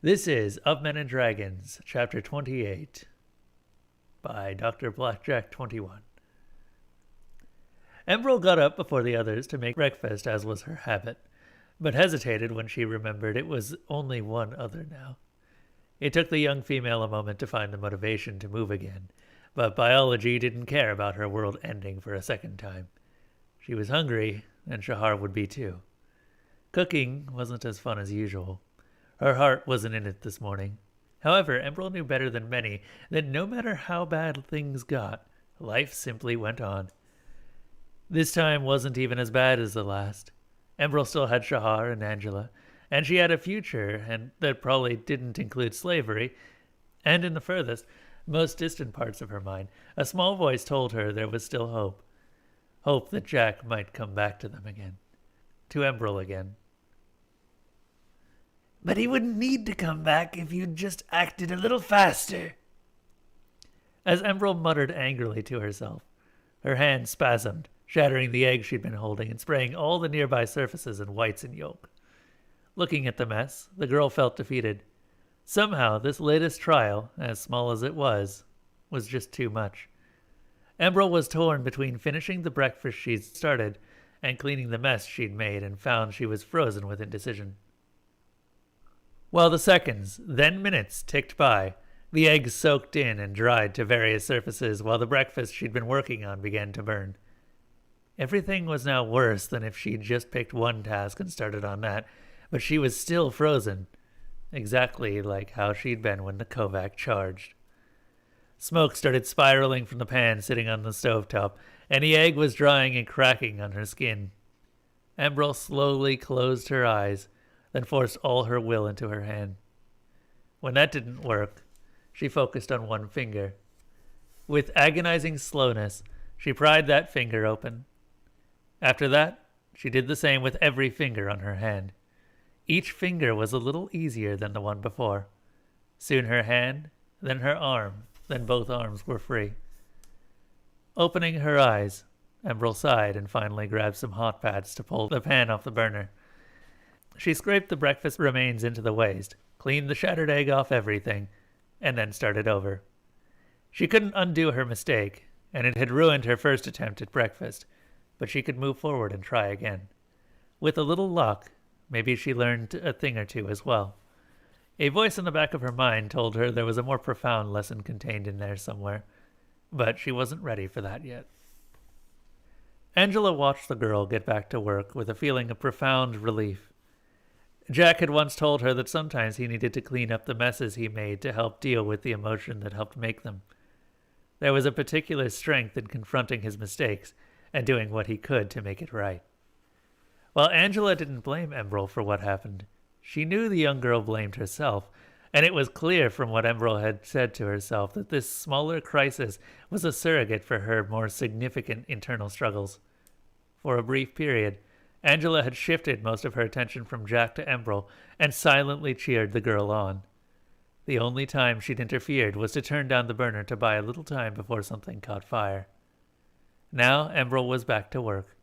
This is Of Men and Dragons, Chapter 28, by DrBlackJack21. Emerald got up before the others to make breakfast, as was her habit, but hesitated when she remembered it was only one other now. It took the young female a moment to find the motivation to move again, but biology didn't care about her world ending for a second time. She was hungry, and Shahar would be too. Cooking wasn't as fun as usual. Her heart wasn't in it this morning. However, Emerald knew better than many that no matter how bad things got, life simply went on. This time wasn't even as bad as the last. Emerald still had Shahar and Angela, and she had a future, and that probably didn't include slavery. And in the furthest, most distant parts of her mind, a small voice told her there was still hope. Hope that Jack might come back to them again. To Emerald again. But he wouldn't need to come back if you'd just acted a little faster. As Emerald muttered angrily to herself, her hand spasmed, shattering the egg she'd been holding and spraying all the nearby surfaces in whites and yolk. Looking at the mess, the girl felt defeated. Somehow, this latest trial, as small as it was just too much. Emerald was torn between finishing the breakfast she'd started and cleaning the mess she'd made, and found she was frozen with indecision. While the seconds, then minutes, ticked by, the eggs soaked in and dried to various surfaces while the breakfast she'd been working on began to burn. Everything was now worse than if she'd just picked one task and started on that, but she was still frozen, exactly like how she'd been when the Kovac charged. Smoke started spiraling from the pan sitting on the stovetop, and the egg was drying and cracking on her skin. Emerald slowly closed her eyes, then forced all her will into her hand. When that didn't work, she focused on one finger. With agonizing slowness, she pried that finger open. After that, she did the same with every finger on her hand. Each finger was a little easier than the one before. Soon her hand, then her arm, then both arms were free. Opening her eyes, Emerald sighed and finally grabbed some hot pads to pull the pan off the burner. She scraped the breakfast remains into the waste, cleaned the shattered egg off everything, and then started over. She couldn't undo her mistake, and it had ruined her first attempt at breakfast, but she could move forward and try again. With a little luck, maybe she learned a thing or two as well. A voice in the back of her mind told her there was a more profound lesson contained in there somewhere, but she wasn't ready for that yet. Angela watched the girl get back to work with a feeling of profound relief. Jack had once told her that sometimes he needed to clean up the messes he made to help deal with the emotion that helped make them. There was a particular strength in confronting his mistakes and doing what he could to make it right. While Angela didn't blame Emerald for what happened, she knew the young girl blamed herself, and it was clear from what Emerald had said to herself that this smaller crisis was a surrogate for her more significant internal struggles. For a brief period, Angela had shifted most of her attention from Jack to Emerald and silently cheered the girl on. The only time she'd interfered was to turn down the burner to buy a little time before something caught fire. Now Emerald was back to work.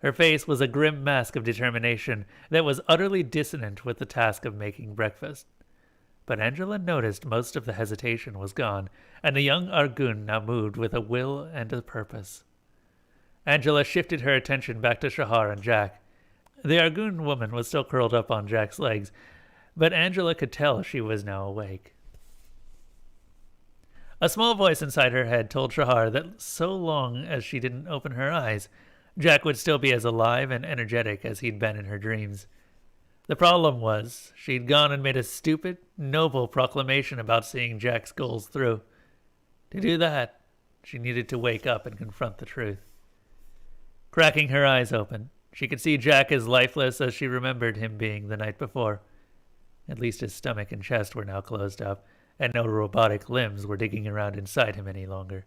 Her face was a grim mask of determination that was utterly dissonant with the task of making breakfast. But Angela noticed most of the hesitation was gone, and the young Argun now moved with a will and a purpose. Angela shifted her attention back to Shahar and Jack. The Argun woman was still curled up on Jack's legs, but Angela could tell she was now awake. A small voice inside her head told Shahar that so long as she didn't open her eyes, Jack would still be as alive and energetic as he'd been in her dreams. The problem was, she'd gone and made a stupid, noble proclamation about seeing Jack's goals through. To do that, she needed to wake up and confront the truth. Cracking her eyes open, she could see Jack as lifeless as she remembered him being the night before. At least his stomach and chest were now closed up, and no robotic limbs were digging around inside him any longer.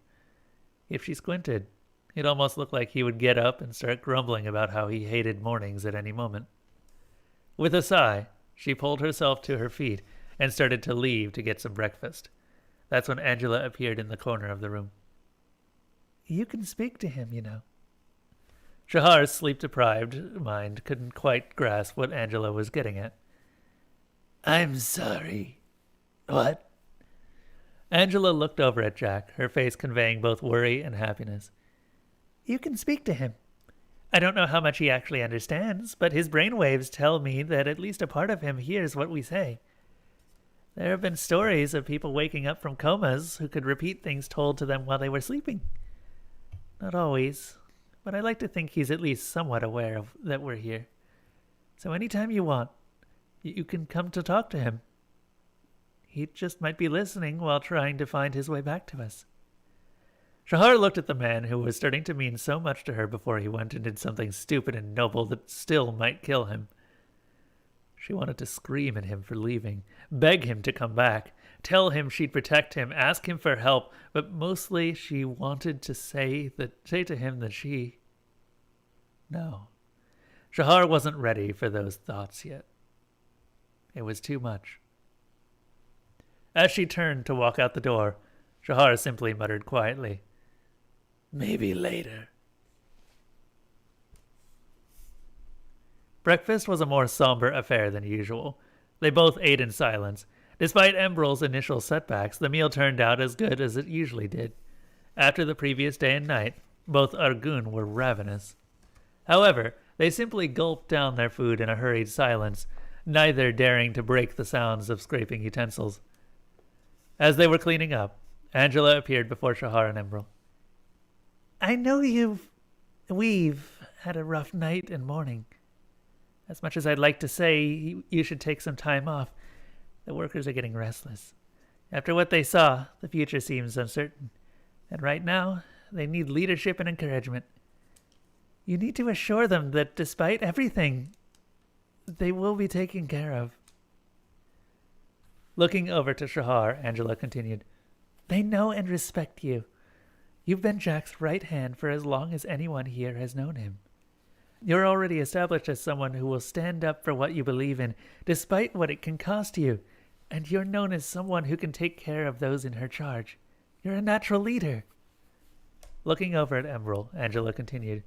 If she squinted, it almost looked like he would get up and start grumbling about how he hated mornings at any moment. With a sigh, she pulled herself to her feet and started to leave to get some breakfast. That's when Angela appeared in the corner of the room. You can speak to him, you know. Shahar's sleep-deprived mind couldn't quite grasp what Angela was getting at. I'm sorry. What? Angela looked over at Jack, her face conveying both worry and happiness. You can speak to him. I don't know how much he actually understands, but his brainwaves tell me that at least a part of him hears what we say. There have been stories of people waking up from comas who could repeat things told to them while they were sleeping. Not always, but I like to think he's at least somewhat aware of that we're here. So anytime you want, you can come to talk to him. He just might be listening while trying to find his way back to us. Shahar looked at the man who was starting to mean so much to her before he went and did something stupid and noble that still might kill him. She wanted to scream at him for leaving, beg him to come back, tell him she'd protect him, ask him for help, but mostly she wanted to say to him that she... No. Shahar wasn't ready for those thoughts yet. It was too much. As she turned to walk out the door, Shahar simply muttered quietly, Maybe later. Breakfast was a more somber affair than usual. They both ate in silence. Despite Embril's initial setbacks, the meal turned out as good as it usually did. After the previous day and night, both Argun were ravenous. However, they simply gulped down their food in a hurried silence, neither daring to break the sounds of scraping utensils. As they were cleaning up, Angela appeared before Shahar and Embril. I know we've had a rough night and morning. As much as I'd like to say you should take some time off, the workers are getting restless. After what they saw, the future seems uncertain. And right now, they need leadership and encouragement. You need to assure them that despite everything, they will be taken care of. Looking over to Shahar, Angela continued, They know and respect you. You've been Jack's right hand for as long as anyone here has known him. You're already established as someone who will stand up for what you believe in, despite what it can cost you. And you're known as someone who can take care of those in her charge. You're a natural leader. Looking over at Embril, Angela continued,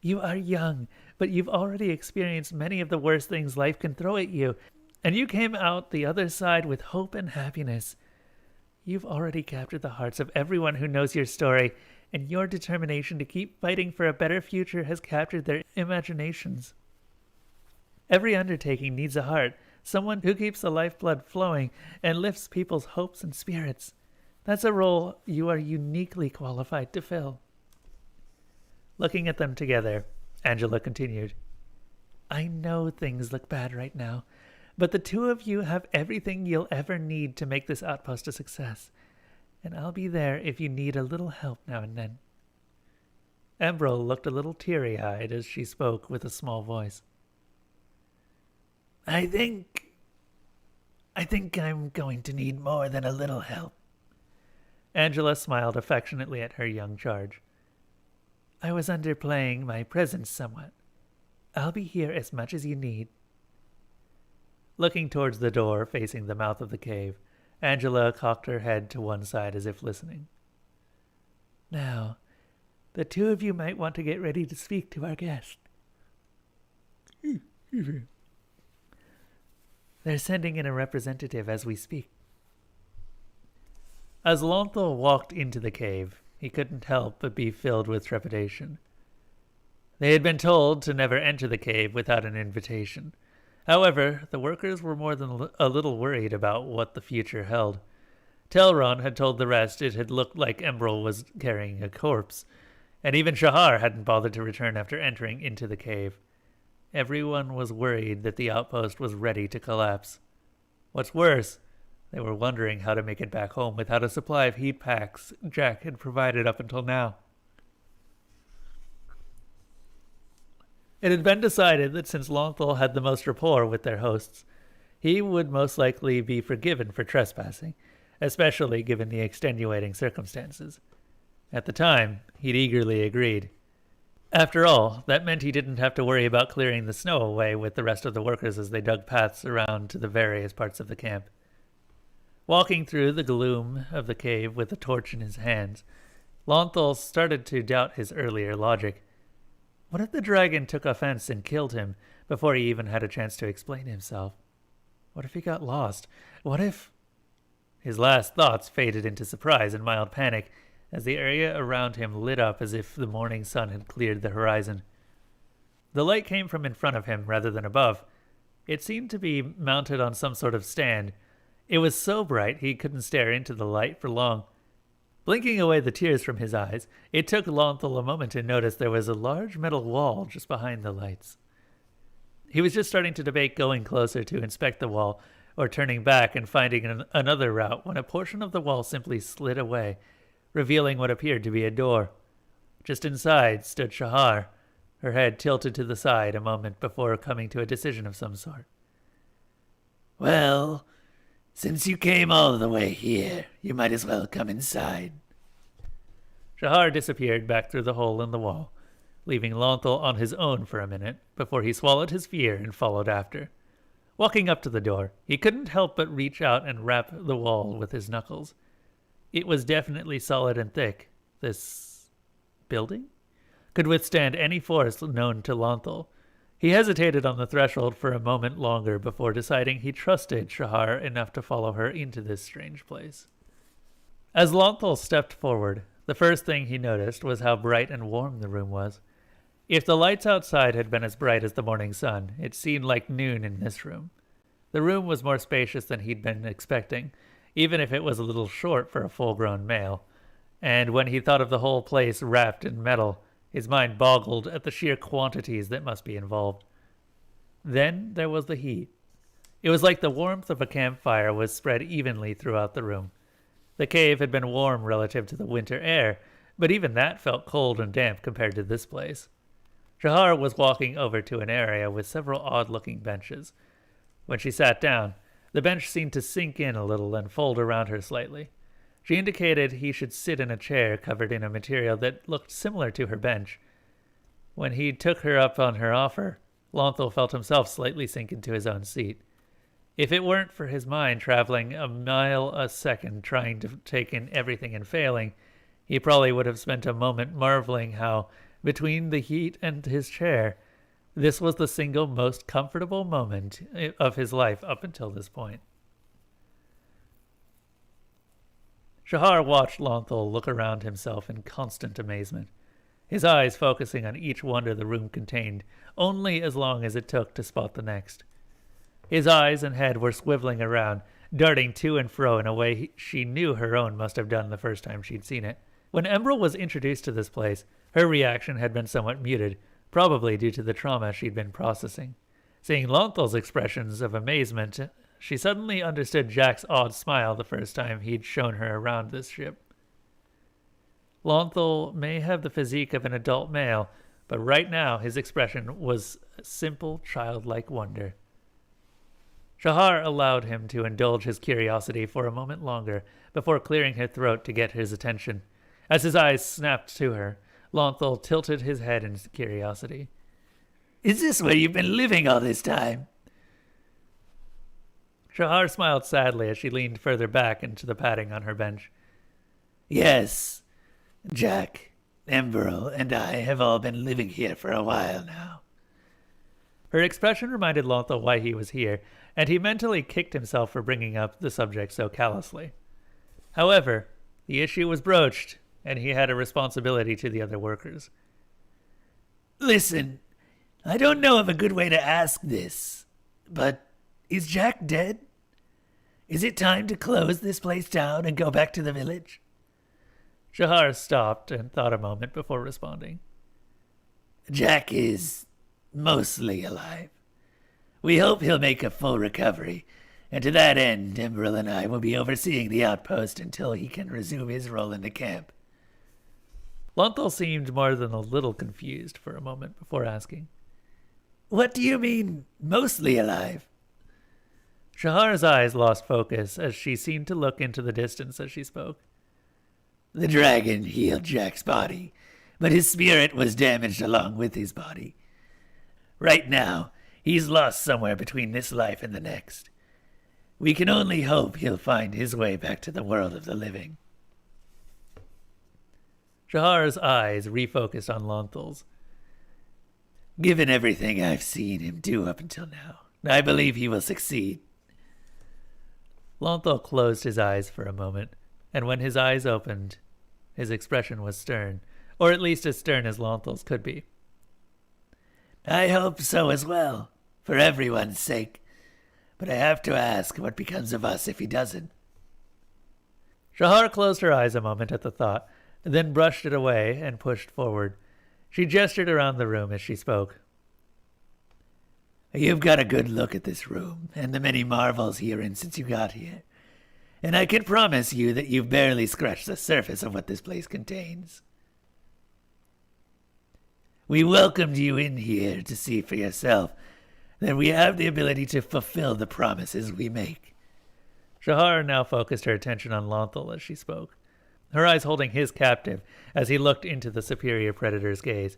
You are young, but you've already experienced many of the worst things life can throw at you, and you came out the other side with hope and happiness. You've already captured the hearts of everyone who knows your story, and your determination to keep fighting for a better future has captured their imaginations. Every undertaking needs a heart, someone who keeps the lifeblood flowing and lifts people's hopes and spirits. That's a role you are uniquely qualified to fill. Looking at them together, Angela continued, I know things look bad right now, but the two of you have everything you'll ever need to make this outpost a success, and I'll be there if you need a little help now and then. Embril looked a little teary-eyed as she spoke with a small voice. I think I'm going to need more than a little help. Angela smiled affectionately at her young charge. I was underplaying my presence somewhat. I'll be here as much as you need. Looking towards the door facing the mouth of the cave, Angela cocked her head to one side as if listening. Now, the two of you might want to get ready to speak to our guest. They're sending in a representative as we speak. As Lonthal walked into the cave, he couldn't help but be filled with trepidation. They had been told to never enter the cave without an invitation. However, the workers were more than a little worried about what the future held. Telron had told the rest it had looked like Embril was carrying a corpse, and even Shahar hadn't bothered to return after entering into the cave. Everyone was worried that the outpost was ready to collapse. What's worse, they were wondering how to make it back home without a supply of heat packs Jack had provided up until now. It had been decided that since Lonthal had the most rapport with their hosts, he would most likely be forgiven for trespassing, especially given the extenuating circumstances. At the time, he'd eagerly agreed. After all, that meant he didn't have to worry about clearing the snow away with the rest of the workers as they dug paths around to the various parts of the camp. Walking through the gloom of the cave with a torch in his hands, Lonthal started to doubt his earlier logic. What if the dragon took offense and killed him before he even had a chance to explain himself? What if he got lost? What if... His last thoughts faded into surprise and mild panic as the area around him lit up as if the morning sun had cleared the horizon. The light came from in front of him rather than above. It seemed to be mounted on some sort of stand. It was so bright he couldn't stare into the light for long. Blinking away the tears from his eyes, it took Lonthal a moment to notice there was a large metal wall just behind the lights. He was just starting to debate going closer to inspect the wall or turning back and finding another route when a portion of the wall simply slid away, revealing what appeared to be a door. Just inside stood Shahar, her head tilted to the side a moment before coming to a decision of some sort. Well, since you came all the way here, you might as well come inside. Shahar disappeared back through the hole in the wall, leaving Lonthal on his own for a minute before he swallowed his fear and followed after. Walking up to the door, he couldn't help but reach out and rap the wall with his knuckles. It was definitely solid and thick. This building could withstand any force known to Lonthal. He hesitated on the threshold for a moment longer before deciding he trusted Shahar enough to follow her into this strange place. As Lonthal stepped forward, the first thing he noticed was how bright and warm the room was. If the lights outside had been as bright as the morning sun, it seemed like noon in this room. The room was more spacious than he'd been expecting, even if it was a little short for a full-grown male. And when he thought of the whole place wrapped in metal, his mind boggled at the sheer quantities that must be involved. Then there was the heat. It was like the warmth of a campfire was spread evenly throughout the room. The cave had been warm relative to the winter air, but even that felt cold and damp compared to this place. Shahar was walking over to an area with several odd-looking benches. When she sat down, the bench seemed to sink in a little and fold around her slightly. She indicated he should sit in a chair covered in a material that looked similar to her bench. When he took her up on her offer, Lonthal felt himself slightly sink into his own seat. If it weren't for his mind traveling a mile a second trying to take in everything and failing, he probably would have spent a moment marveling how, between the heat and his chair, this was the single most comfortable moment of his life up until this point. Shahar watched Lonthal look around himself in constant amazement, his eyes focusing on each wonder the room contained, only as long as it took to spot the next. His eyes and head were swiveling around, darting to and fro in a way she knew her own must have done the first time she'd seen it. When Emerald was introduced to this place, her reaction had been somewhat muted, probably due to the trauma she'd been processing. Seeing Lonthal's expressions of amazement, she suddenly understood Jack's odd smile the first time he'd shown her around this ship. Lonthal may have the physique of an adult male, but right now his expression was simple, childlike wonder. Shahar allowed him to indulge his curiosity for a moment longer before clearing her throat to get his attention. As his eyes snapped to her, Lonthal tilted his head in curiosity. Is this where you've been living all this time? Shahar smiled sadly as she leaned further back into the padding on her bench. Yes, Jack, Emerald, and I have all been living here for a while now. Her expression reminded Lonthal why he was here, and he mentally kicked himself for bringing up the subject so callously. However, the issue was broached, and he had a responsibility to the other workers. Listen, I don't know of a good way to ask this, but is Jack dead? Is it time to close this place down and go back to the village? Shahar stopped and thought a moment before responding. Jack is mostly alive. We hope he'll make a full recovery, and to that end, Emerald and I will be overseeing the outpost until he can resume his role in the camp. Lonthal seemed more than a little confused for a moment before asking, What do you mean, mostly alive? Shahar's eyes lost focus as she seemed to look into the distance as she spoke. The dragon healed Jack's body, but his spirit was damaged along with his body. Right now, he's lost somewhere between this life and the next. We can only hope he'll find his way back to the world of the living. Shahar's eyes refocused on Lonthal's. Given everything I've seen him do up until now, I believe he will succeed. Lonthal closed his eyes for a moment, and when his eyes opened, his expression was stern, or at least as stern as Lonthal's could be. I hope so as well, for everyone's sake. But I have to ask what becomes of us if he doesn't. Shahar closed her eyes a moment at the thought, then brushed it away and pushed forward. She gestured around the room as she spoke. You've got a good look at this room and the many marvels herein since you got here, and I can promise you that you've barely scratched the surface of what this place contains. We welcomed you in here to see for yourself that we have the ability to fulfill the promises we make. Shahar now focused her attention on Lonthal as she spoke, her eyes holding his captive as he looked into the superior predator's gaze.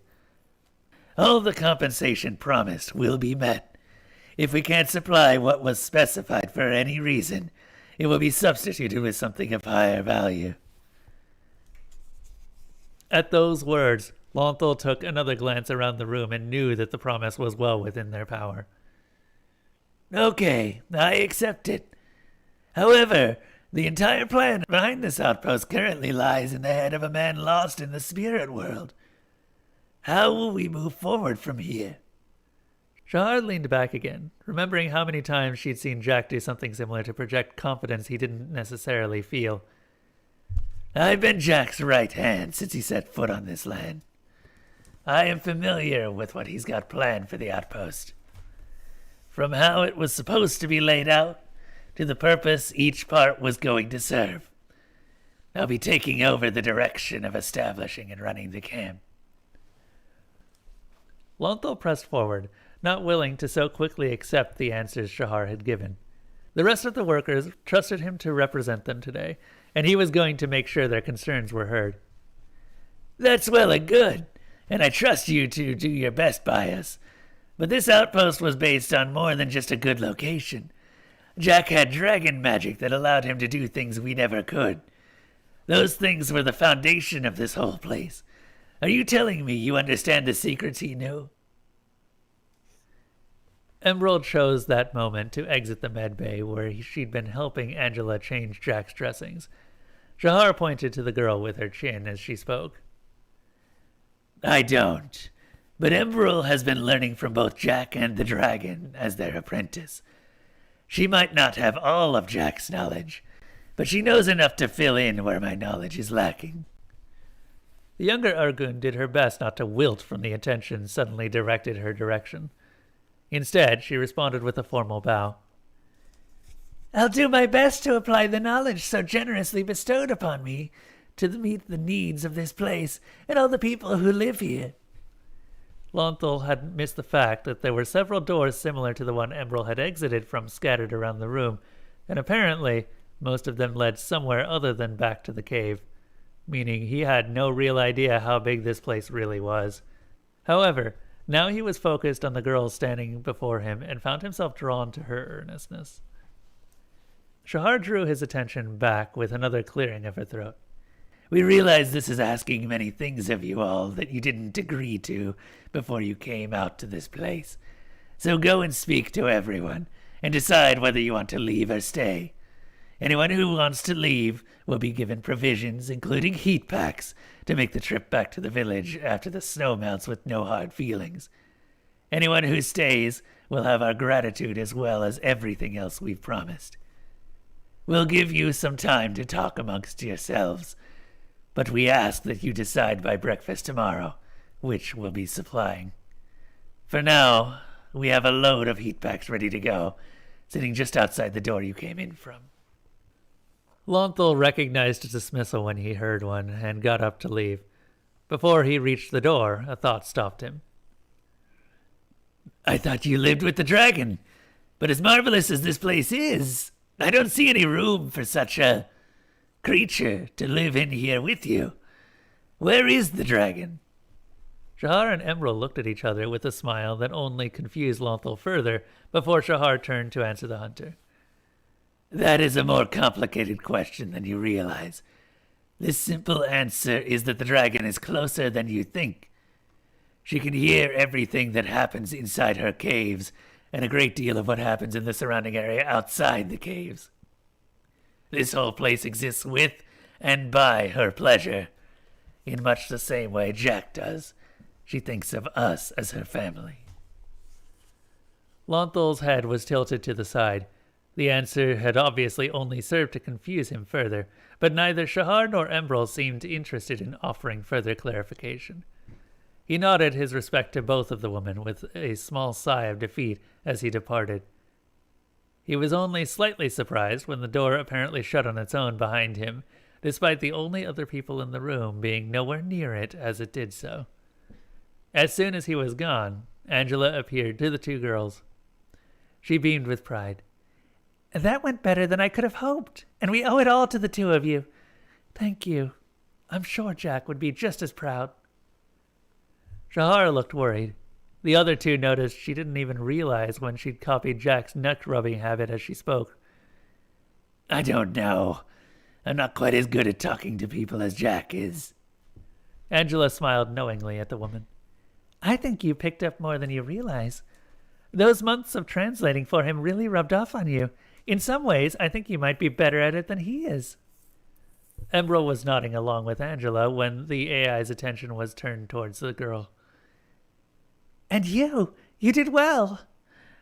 All the compensation promised will be met. If we can't supply what was specified for any reason, it will be substituted with something of higher value. At those words, Lonthal took another glance around the room and knew that the promise was well within their power. Okay, I accept it. However, the entire plan behind this outpost currently lies in the head of a man lost in the spirit world. How will we move forward from here? Shahar leaned back again, remembering how many times she'd seen Jack do something similar to project confidence he didn't necessarily feel. I've been Jack's right hand since he set foot on this land. I am familiar with what he's got planned for the outpost. From how it was supposed to be laid out, to the purpose each part was going to serve. I'll be taking over the direction of establishing and running the camp. Lonthal pressed forward, not willing to so quickly accept the answers Shahar had given. The rest of the workers trusted him to represent them today, and he was going to make sure their concerns were heard. That's well and good, and I trust you to do your best by us. But this outpost was based on more than just a good location. Jack had dragon magic that allowed him to do things we never could. Those things were the foundation of this whole place. Are you telling me you understand the secrets he knew? Emerald chose that moment to exit the med bay where she'd been helping Angela change Jack's dressings. Shahar pointed to the girl with her chin as she spoke. I don't, but Emerald has been learning from both Jack and the dragon as their apprentice. She might not have all of Jack's knowledge, but she knows enough to fill in where my knowledge is lacking. The younger Argun did her best not to wilt from the attention suddenly directed her direction. Instead, she responded with a formal bow. I'll do my best to apply the knowledge so generously bestowed upon me to meet the needs of this place and all the people who live here. Lonthal hadn't missed the fact that there were several doors similar to the one Emerald had exited from scattered around the room, and apparently most of them led somewhere other than back to the cave, meaning he had no real idea how big this place really was. However, now he was focused on the girl standing before him and found himself drawn to her earnestness. Shahar drew his attention back with another clearing of her throat. We realize this is asking many things of you all that you didn't agree to before you came out to this place. So go and speak to everyone and decide whether you want to leave or stay. Anyone who wants to leave will be given provisions, including heat packs, to make the trip back to the village after the snow melts with no hard feelings. Anyone who stays will have our gratitude as well as everything else we've promised. We'll give you some time to talk amongst yourselves, but we ask that you decide by breakfast tomorrow which we'll be supplying. For now, we have a load of heat packs ready to go, sitting just outside the door you came in from. Lonthal recognized a dismissal when he heard one and got up to leave. Before he reached the door, a thought stopped him. I thought you lived with the dragon, but as marvelous as this place is, I don't see any room for such a creature to live in here with you. Where is the dragon? Shahar and Emerald looked at each other with a smile that only confused Lonthal further before Shahar turned to answer the hunter. That is a more complicated question than you realize. The simple answer is that the dragon is closer than you think. She can hear everything that happens inside her caves, and a great deal of what happens in the surrounding area outside the caves. This whole place exists with and by her pleasure, in much the same way Jack does. She thinks of us as her family. Lonthol's head was tilted to the side. The answer had obviously only served to confuse him further, but neither Shahar nor Embrel seemed interested in offering further clarification. He nodded his respect to both of the women with a small sigh of defeat as he departed. He was only slightly surprised when the door apparently shut on its own behind him, despite the only other people in the room being nowhere near it as it did so. As soon as he was gone, Angela appeared to the two girls. She beamed with pride. That went better than I could have hoped, and we owe it all to the two of you. Thank you. I'm sure Jack would be just as proud. Shahar looked worried. The other two noticed she didn't even realize when she'd copied Jack's neck-rubbing habit as she spoke. I don't know. I'm not quite as good at talking to people as Jack is. Angela smiled knowingly at the woman. I think you picked up more than you realize. Those months of translating for him really rubbed off on you. In some ways, I think you might be better at it than he is. Embrel was nodding along with Angela when the AI's attention was turned towards the girl. And you did well.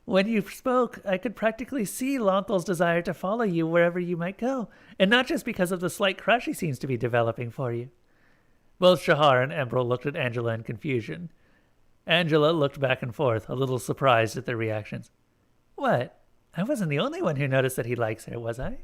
When you spoke, I could practically see Lonthol's desire to follow you wherever you might go, and not just because of the slight crush he seems to be developing for you. Both Shahar and Embrel looked at Angela in confusion. Angela looked back and forth, a little surprised at their reactions. What? I wasn't the only one who noticed that he likes her, was I?